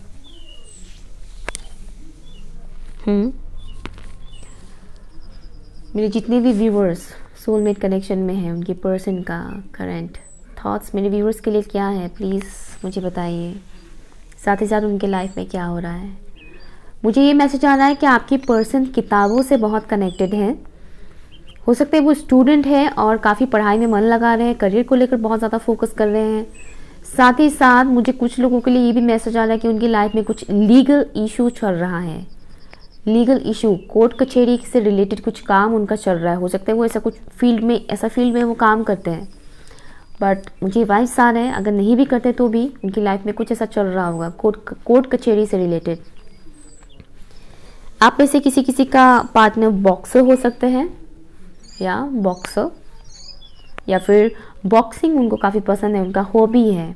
[SPEAKER 1] मेरे जितने भी व्यूअर्स सोलमेट कनेक्शन में हैं, उनके पर्सन का करंट थॉट्स मेरे व्यूअर्स के लिए क्या है, प्लीज़ मुझे बताइए। साथ ही साथ उनके लाइफ में क्या हो रहा है। मुझे ये मैसेज आ रहा है कि आपकी पर्सन किताबों से बहुत कनेक्टेड है। हो सकता है वो स्टूडेंट है और काफ़ी पढ़ाई में मन लगा रहे हैं, करियर को लेकर बहुत ज़्यादा फोकस कर रहे हैं। साथ ही साथ मुझे कुछ लोगों के लिए ये भी मैसेज आ रहा है कि उनकी लाइफ में कुछ लीगल इशू चल रहा है। लीगल इशू, कोर्ट कचहरी से रिलेटेड कुछ काम उनका चल रहा है। हो सकता है वो ऐसा कुछ फील्ड में वो काम करते हैं, बट मुझे वाइब्स आ रहे हैं अगर नहीं भी करते तो भी उनकी लाइफ में कुछ ऐसा चल रहा होगा कोर्ट कचहरी से रिलेटेड। आप में से किसी का पार्टनर बॉक्सर हो सकते हैं, या बॉक्सर, या फिर बॉक्सिंग उनको काफ़ी पसंद है, उनका हॉबी है।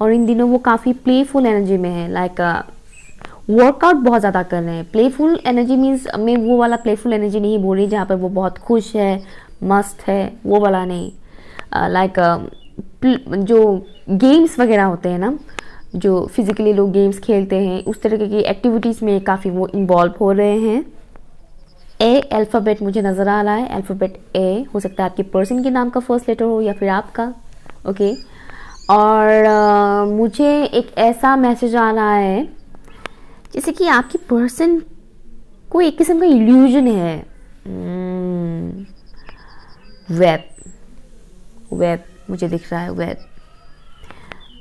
[SPEAKER 1] और इन दिनों वो काफ़ी प्लेफुल एनर्जी में है, लाइक वर्कआउट बहुत ज़्यादा कर रहे हैं। प्लेफुल एनर्जी मीन्स मैं वो वाला प्लेफुल एनर्जी नहीं बोल रही जहाँ पर वो बहुत खुश है, मस्त है, वो वाला नहीं। लाइक जो गेम्स वगैरह होते हैं ना, जो फिज़िकली लोग गेम्स खेलते हैं, उस तरह की एक्टिविटीज़ में काफ़ी वो इन्वॉल्व हो रहे हैं। ए अल्फ़ाबेट मुझे नज़र आ रहा है, अल्फ़ाबेट ए। हो सकता है आपके पर्सन के नाम का फर्स्ट लेटर हो या फिर आपका, ओके। और मुझे एक ऐसा मैसेज आ रहा है जैसे कि आपकी पर्सन को एक किस्म का इल्यूजन है। वेब मुझे दिख रहा है।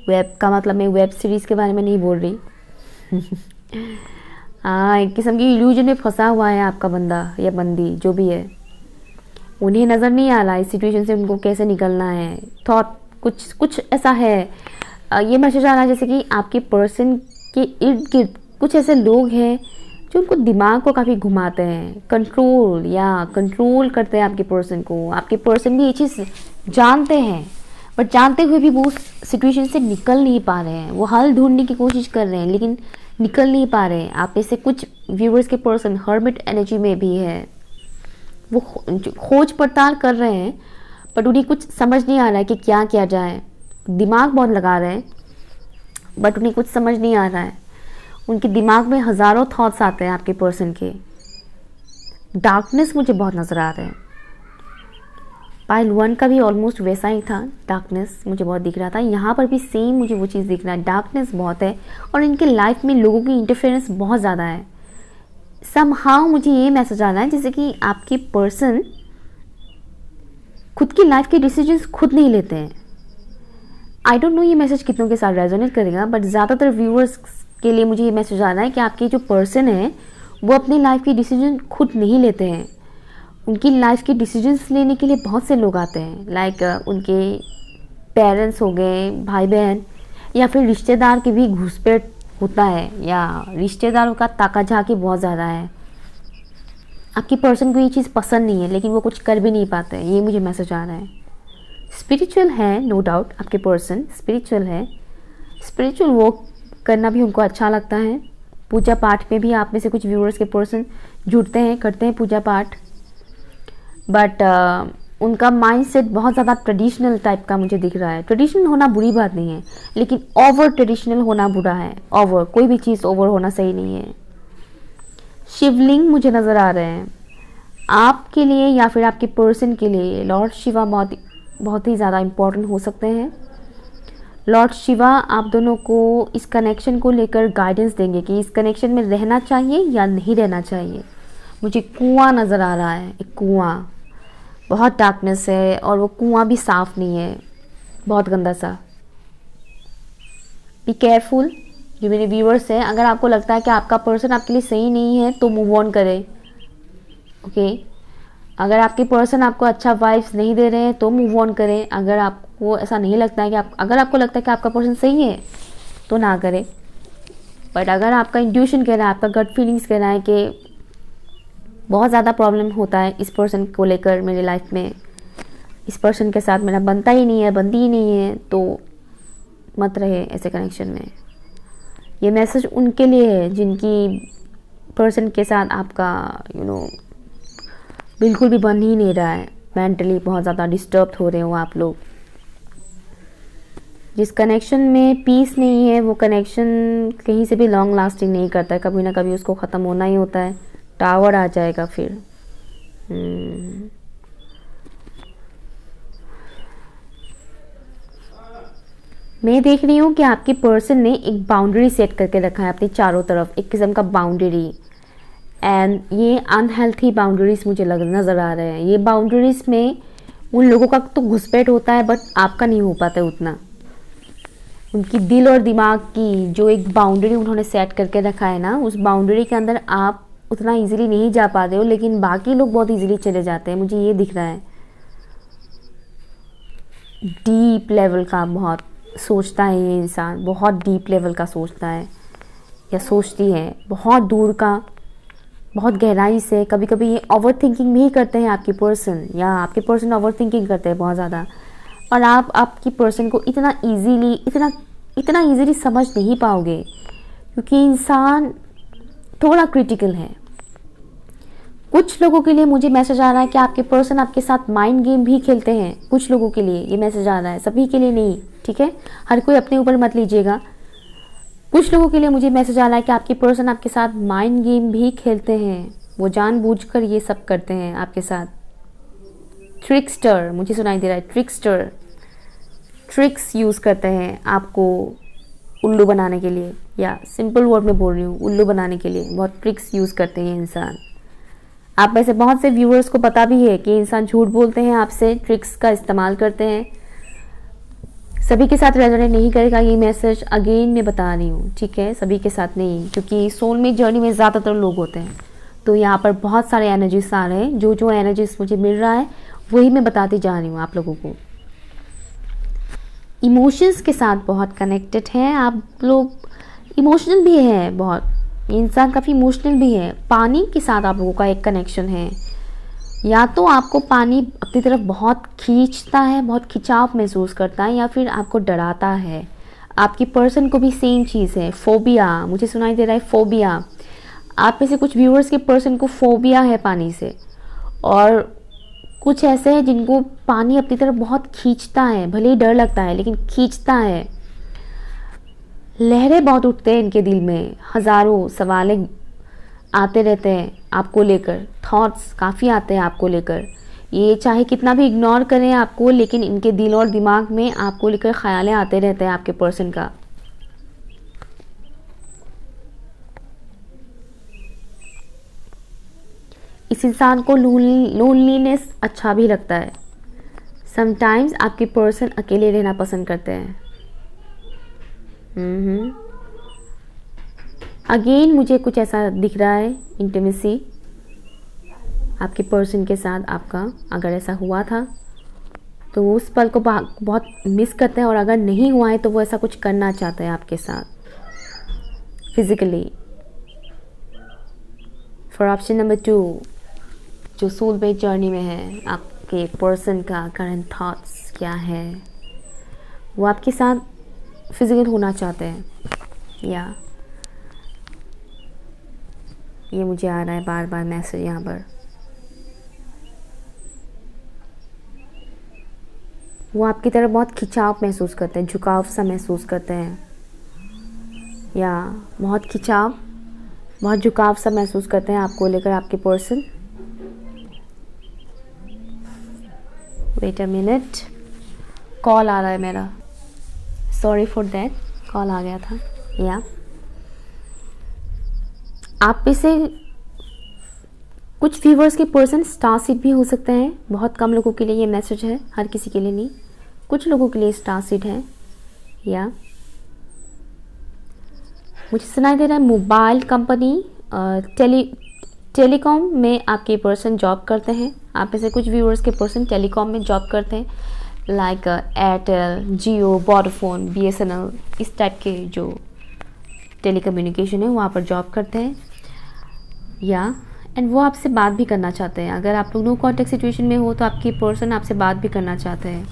[SPEAKER 1] वेब का मतलब मैं वेब सीरीज़ के बारे में नहीं बोल रही। हाँ, एक किस्म की इल्यूजन में फंसा हुआ है आपका बंदा या बंदी, जो भी है। उन्हें नज़र नहीं आ रहा है इस सिचुएशन से उनको कैसे निकलना है। थॉट कुछ ऐसा है। ये मैसेज आ रहा है जैसे कि आपके पर्सन के इर्द गिर्द कुछ ऐसे लोग हैं जो उनको दिमाग को काफ़ी घुमाते हैं, कंट्रोल करते हैं आपके पर्सन को। आपके पर्सन भी ये चीज़ जानते हैं, बट जानते हुए भी वो उस सिचुएशन से निकल नहीं पा रहे हैं। वो हल ढूंढने की कोशिश कर रहे हैं लेकिन निकल नहीं पा रहे हैं। आप में से कुछ व्यूअर्स के पर्सन हर्मिट एनर्जी में भी है। वो खोज पड़ताल कर रहे हैं, बट उन्हें कुछ समझ नहीं आ रहा है कि क्या किया जाए। दिमाग बहुत लगा रहे हैं, बट उन्हें कुछ समझ नहीं आ रहा है। उनके दिमाग में हज़ारों थॉट्स आते हैं आपके पर्सन के। डार्कनेस मुझे बहुत नज़र आ रहा है। पाइल 1 का भी ऑलमोस्ट वैसा ही था, डार्कनेस मुझे बहुत दिख रहा था। यहाँ पर भी सेम मुझे वो चीज़ दिख रहा है, डार्कनेस बहुत है और इनके लाइफ में लोगों की इंटरफेरेंस बहुत ज़्यादा है। समहाउ मुझे ये मैसेज आ रहा है जैसे कि आपके पर्सन खुद की लाइफ के डिसीजंस खुद नहीं लेते हैं। आई डोंट नो ये मैसेज कितनों के साथ रेजोनेट करेगा, बट ज़्यादातर व्यूअर्स के लिए मुझे ये मैसेज आ रहा है कि आपके जो पर्सन है वो अपनी लाइफ की डिसीजन खुद नहीं लेते हैं। उनकी लाइफ के डिसीजंस लेने के लिए बहुत से लोग आते हैं, लाइक उनके पेरेंट्स हो गए, भाई बहन, या फिर रिश्तेदार की भी घुसपैठ होता है, या रिश्तेदारों का ताका झाकी बहुत ज़्यादा है। आपकी पर्सन को ये चीज़ पसंद नहीं है लेकिन वो कुछ कर भी नहीं पाते हैं, ये मुझे मैसेज आ रहा है। स्पिरिचुअल है, नो डाउट आपके पर्सन स्पिरिचुअल है। स्पिरिचुअल वर्क करना भी उनको अच्छा लगता है। पूजा पाठ में भी आप में से कुछ व्यूअर्स के पर्सन जुड़ते हैं, करते हैं पूजा पाठ, बट उनका माइंडसेट बहुत ज़्यादा ट्रेडिशनल टाइप का मुझे दिख रहा है। ट्रेडिशनल होना बुरी बात नहीं है, लेकिन ओवर ट्रेडिशनल होना बुरा है। ओवर, कोई भी चीज़ ओवर होना सही नहीं है। शिवलिंग मुझे नज़र आ रहे हैं आपके लिए या फिर आपके पर्सन के लिए। लॉर्ड शिवा बहुत ही ज़्यादा इम्पोर्टेंट हो सकते हैं। लॉर्ड शिवा आप दोनों को इस कनेक्शन को लेकर गाइडेंस देंगे कि इस कनेक्शन में रहना चाहिए या नहीं रहना चाहिए। मुझे कुआं नज़र आ रहा है, एक कुआं, बहुत डार्कनेस है और वो कुआं भी साफ़ नहीं है, बहुत गंदा सा। बी केयरफुल जो मेरे व्यूअर्स हैं। अगर आपको लगता है कि आपका पर्सन आपके लिए सही नहीं है तो मूव ऑन करें, ओके। अगर आपके पर्सन आपको अच्छा वाइब्स नहीं दे रहे हैं तो मूव ऑन करें। अगर आपको ऐसा नहीं लगता है कि अगर आपको लगता है कि आपका पर्सन सही है तो ना करें। बट अगर आपका इंट्यूशन कह रहा है, आपका गट फीलिंग्स कह रहा है कि बहुत ज़्यादा प्रॉब्लम होता है इस पर्सन को लेकर मेरी लाइफ में, इस पर्सन के साथ मेरा बनता ही नहीं है, बनती ही नहीं है, तो मत रहे ऐसे कनेक्शन में। ये मैसेज उनके लिए है जिनकी पर्सन के साथ आपका बिल्कुल भी बन ही नहीं रहा है, मेंटली बहुत ज़्यादा डिस्टर्ब हो रहे हो आप लोग। जिस कनेक्शन में पीस नहीं है वो कनेक्शन कहीं से भी लॉन्ग लास्टिंग नहीं करता है, कभी ना कभी उसको ख़त्म होना ही होता है, टावर आ जाएगा फिर। मैं देख रही हूँ कि आपके पर्सन ने एक बाउंड्री सेट करके रखा है अपनी चारों तरफ, एक किस्म का बाउंड्री, एंड ये अनहेल्थी बाउंड्रीज मुझे नज़र आ रहे हैं। ये बाउंड्रीज में उन लोगों का तो घुसपैठ होता है बट आपका नहीं हो पाता है उतना। उनकी दिल और दिमाग की जो एक बाउंड्री उन्होंने सेट करके रखा है ना, उस बाउंड्री के अंदर आप उतना इजीली नहीं जा पाते हो, लेकिन बाकी लोग बहुत इजीली चले जाते हैं, मुझे ये दिख रहा है। डीप लेवल का बहुत सोचता है ये इंसान, बहुत डीप लेवल का सोचता है या सोचती है, बहुत दूर का, बहुत गहराई से। कभी कभी ये ओवर थिंकिंग भी करते हैं आपकी पर्सन, या आपके पर्सन ओवर थिंकिंग करते हैं बहुत ज़्यादा, और आप आपकी पर्सन को इतना इजीली समझ नहीं पाओगे, क्योंकि इंसान थोड़ा क्रिटिकल है। कुछ लोगों के लिए मुझे मैसेज आ रहा है कि आपके पर्सन आपके साथ माइंड गेम भी खेलते हैं, कुछ लोगों के लिए ये मैसेज आ रहा है, सभी के लिए नहीं, ठीक है, हर कोई अपने ऊपर मत लीजिएगा। कुछ लोगों के लिए मुझे मैसेज आ रहा है कि आपके पर्सन आपके साथ माइंड गेम भी खेलते हैं, वो जानबूझकर ये सब करते हैं आपके साथ। ट्रिक्स्टर मुझे सुनाई दे रहा है, ट्रिक्स्टर, ट्रिक्स यूज़ करते हैं आपको उल्लू बनाने के लिए, या सिंपल वर्ड में बोल रही हूँ, उल्लू बनाने के लिए बहुत ट्रिक्स यूज़ करते हैं इंसान। आप में से बहुत से व्यूअर्स को पता भी है कि इंसान झूठ बोलते हैं आपसे, ट्रिक्स का इस्तेमाल करते हैं। सभी के साथ रेजोनेट नहीं करेगा ये मैसेज, अगेन मैं बता रही हूँ, ठीक है, सभी के साथ नहीं, क्योंकि सोलमेट जर्नी में ज़्यादातर लोग होते हैं। तो यहाँ पर बहुत सारे एनर्जीज आ रहे हैं, जो एनर्जीज मुझे मिल रहा है वही मैं बताती जा रही हूँ आप लोगों को। इमोशंस के साथ बहुत कनेक्टेड हैं आप लोग, इमोशनल भी है बहुत, इंसान काफ़ी इमोशनल भी है। पानी के साथ आप लोगों का एक कनेक्शन है, या तो आपको पानी अपनी तरफ बहुत खींचता है, बहुत खिंचाव महसूस करता है, या फिर आपको डराता है। आपकी पर्सन को भी सेम चीज़ है, फोबिया मुझे सुनाई दे रहा है, फोबिया। आप में से कुछ व्यूअर्स के पर्सन को फोबिया है पानी से, और कुछ ऐसे हैं जिनको पानी अपनी तरफ बहुत खींचता है, भले ही डर लगता है लेकिन खींचता है। लहरें बहुत उठते हैं इनके दिल में, हज़ारों सवाल आते रहते हैं आपको लेकर, थॉट्स काफ़ी आते हैं आपको लेकर। ये चाहे कितना भी इग्नोर करें आपको, लेकिन इनके दिल और दिमाग में आपको लेकर ख्यालें आते रहते हैं आपके पर्सन का। इस इंसान को लोनलीनेस अच्छा भी लगता है। समटाइम्स आपके पर्सन अकेले रहना पसंद करते हैं। अगेन मुझे कुछ ऐसा दिख रहा है, इंटीमेसी आपके पर्सन के साथ आपका, अगर ऐसा हुआ था तो वो उस पल को बहुत मिस करते हैं, और अगर नहीं हुआ है तो वो ऐसा कुछ करना चाहते हैं आपके साथ फिजिकली। फॉर ऑप्शन नंबर 2, जो सोलमेट जर्नी में है, आपके पर्सन का करंट थॉट्स क्या है, वो आपके साथ फिजिकल होना चाहते हैं, या ये मुझे आ रहा है बार बार मैसेज यहाँ पर। वो आपकी तरफ बहुत खिंचाव महसूस करते हैं, झुकाव सा महसूस करते हैं, या बहुत खिंचाव, बहुत झुकाव सा महसूस करते हैं आपको लेकर आपके person. Wait a minute, call आ रहा है मेरा, सॉरी फॉर दैट, कॉल आ गया था। या आप में से कुछ व्यूअर्स के पर्सन स्टार सीड भी हो सकते हैं। बहुत कम लोगों के लिए ये मैसेज है, हर किसी के लिए नहीं, कुछ लोगों के लिए स्टार सीड है। या मुझे सुनाई दे रहा है मोबाइल कंपनी, टेलीकॉम में आपके पर्सन जॉब करते हैं। आप में से कुछ व्यूअर्स के पर्सन टेलीकॉम में जॉब करते हैं, लाइक एयरटेल, जियो, वोडाफोन, BSNL, इस टाइप के जो टेलीकम्युनिकेशन है वहाँ पर जॉब करते हैं। या एंड वो आपसे बात भी करना चाहते हैं। अगर आप लोग नो कॉन्टेक्ट सिचुएशन में हो तो आपकी पर्सन आपसे बात भी करना चाहते हैं।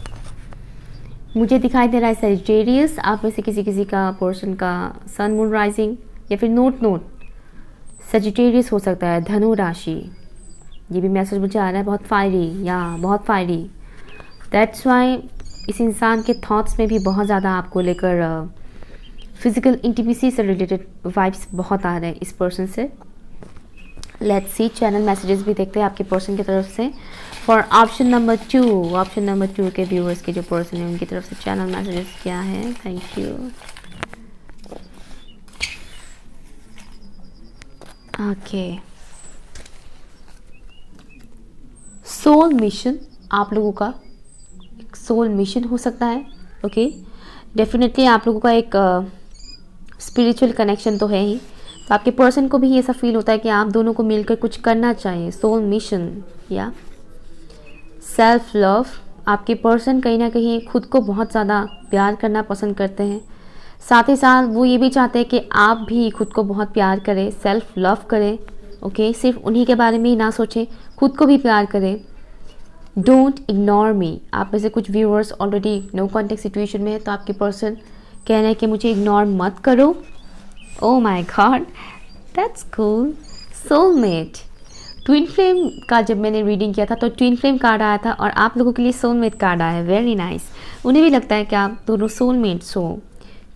[SPEAKER 1] मुझे दिखाई दे रहा है सजिटेरियस, आप में से किसी का पर्सन का सन मून राइजिंग या फिर नोट सजिटेरियस हो सकता है, धनु राशि। ये भी मैसेज मुझे आ रहा है, बहुत फायरी या बहुत फायरी। दैट्स वाई इस इंसान के थॉट्स में भी बहुत ज़्यादा आपको लेकर फिजिकल इंटीमेसी से रिलेटेड वाइब्स बहुत आ रहे हैं इस पर्सन से। लेट्स सी चैनल मैसेजेस भी देखते हैं आपके पर्सन की तरफ से for option number 2। Option number 2 के व्यूअर्स के जो पर्सन है उनकी तरफ से चैनल मैसेजेस क्या है। Thank you. Okay, soul mission आप लोगों का एक सोल मिशन हो सकता है। ओके, डेफिनेटली आप लोगों का एक स्पिरिचुअल कनेक्शन तो है ही, तो आपके पर्सन को भी ऐसा फील होता है कि आप दोनों को मिलकर कुछ करना चाहिए। सोल मिशन या सेल्फ लव। आपके पर्सन कहीं ना कहीं खुद को बहुत ज़्यादा प्यार करना पसंद करते हैं, साथ ही साथ वो ये भी चाहते हैं कि आप भी खुद को बहुत प्यार करें, सेल्फ लव करें। ओके, सिर्फ उन्हीं के बारे में ही ना सोचें, खुद को भी प्यार करें। Don't ignore me. आप में से कुछ viewers already know contact situation में है, तो आपके पर्सन कह रहे हैं कि मुझे इग्नोर मत करो। Oh my God, that's cool. Soulmate, twin flame का जब मैंने रीडिंग किया था तो ट्विन फ्लेम कार्ड आया था और आप लोगों के लिए सोलमेट कार्ड आया है। Very nice. उन्हें भी लगता है कि आप दोनों सोलमेट्स हो।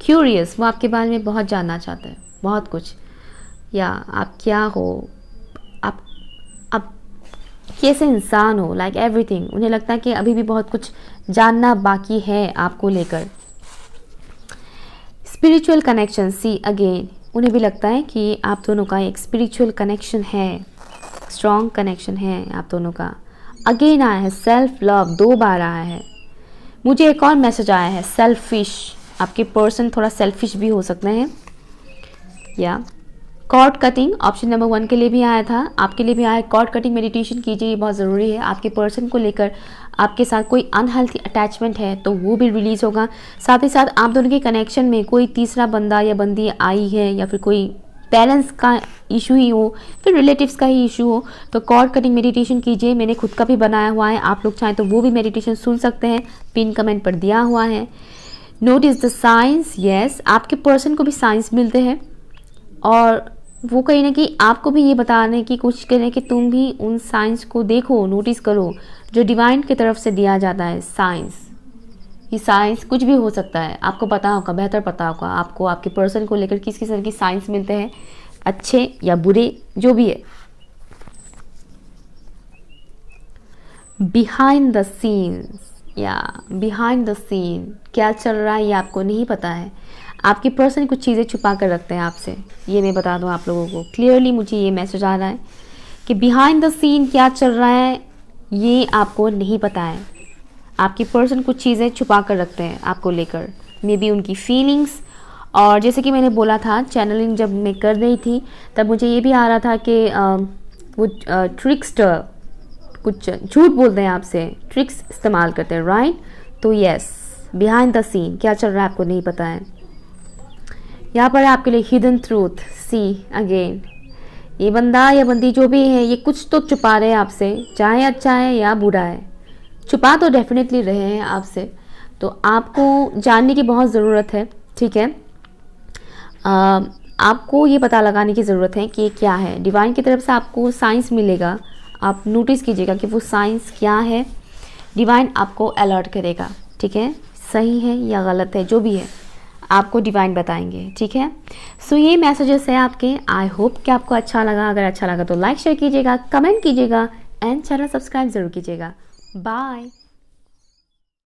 [SPEAKER 1] क्यूरियस, वो आपके बारे में बहुत जानना चाहते हैं, बहुत कुछ, या आप क्या हो, आप कैसे इंसान हो, लाइक एवरीथिंग। उन्हें लगता है कि अभी भी बहुत कुछ जानना बाकी है आपको लेकर। स्पिरिचुअल कनेक्शन, सी अगेन, उन्हें भी लगता है कि आप दोनों का एक स्पिरिचुअल कनेक्शन है, स्ट्रॉन्ग कनेक्शन है आप दोनों का। अगेन आया है सेल्फ लव, 2 बार आया है। मुझे एक और मैसेज आया है सेल्फिश। आपके पर्सन थोड़ा सेल्फिश भी हो सकते हैं। या कॉर्ड कटिंग, ऑप्शन नंबर 1 के लिए भी आया था, आपके लिए भी आया है। कॉर्ड कटिंग मेडिटेशन कीजिए, ये बहुत ज़रूरी है। आपके पर्सन को लेकर आपके साथ कोई अनहेल्थी अटैचमेंट है तो वो भी रिलीज़ होगा। साथ ही साथ आप दोनों के कनेक्शन में कोई तीसरा बंदा या बंदी आई है, या फिर कोई पेरेंट्स का इशू ही हो, फिर रिलेटिव्स का ही इशू हो, तो कॉर्ड कटिंग मेडिटेशन कीजिए। मैंने खुद का भी बनाया हुआ है, आप लोग चाहें तो वो भी मेडिटेशन सुन सकते हैं, पिन कमेंट पर दिया हुआ है। नोटिस द साइंस, यस, आपके पर्सन को भी साइंस मिलते हैं और वो कहीं ना कहीं आपको भी ये बताने की कोशिश करें कि तुम भी उन साइंस को देखो, नोटिस करो, जो डिवाइन की तरफ से दिया जाता है साइंस। ये साइंस कुछ भी हो सकता है, आपको पता होगा, बेहतर पता होगा आपको आपके पर्सन को लेकर किस किस्म की साइंस मिलते हैं, अच्छे या बुरे, जो भी है। बिहाइंड द सीन्स, या बिहाइंड द सीन क्या चल रहा है ये आपको नहीं पता है। आपके पर्सन कुछ चीज़ें छुपा कर रखते हैं आपसे, ये मैं बता दूं आप लोगों को। क्लियरली मुझे ये मैसेज आ रहा है कि बिहाइंड द सीन क्या चल रहा है ये आपको नहीं पता है। आपके पर्सन कुछ चीज़ें छुपा कर रखते हैं आपको लेकर, मे बी उनकी फीलिंग्स। और जैसे कि मैंने बोला था, चैनलिंग जब मैं कर रही थी तब मुझे ये भी आ रहा था कि वो ट्रिक्स्टर, कुछ झूठ बोलते हैं आपसे, ट्रिक्स इस्तेमाल करते हैं, राइट। तो यस, बिहाइंड द सीन क्या चल रहा है आपको नहीं पता है। यहाँ पर आपके लिए हिडन ट्रूथ, सी अगेन, ये बंदा या बंदी जो भी है ये कुछ तो छुपा रहे हैं आपसे, चाहे अच्छा है या बुरा है, छुपा तो डेफिनेटली रहे हैं आपसे, तो आपको जानने की बहुत ज़रूरत है, ठीक है। आपको ये पता लगाने की ज़रूरत है कि ये क्या है। डिवाइन की तरफ से आपको साइंस मिलेगा, आप नोटिस कीजिएगा कि वो साइंस क्या है। डिवाइन आपको अलर्ट करेगा, ठीक है, सही है या गलत है, जो भी है आपको डिवाइन बताएंगे, ठीक है। सो ये मैसेजेस है आपके। आई होप कि आपको अच्छा लगा। अगर अच्छा लगा तो लाइक शेयर कीजिएगा, कमेंट कीजिएगा एंड चैनल सब्सक्राइब ज़रूर कीजिएगा। बाय।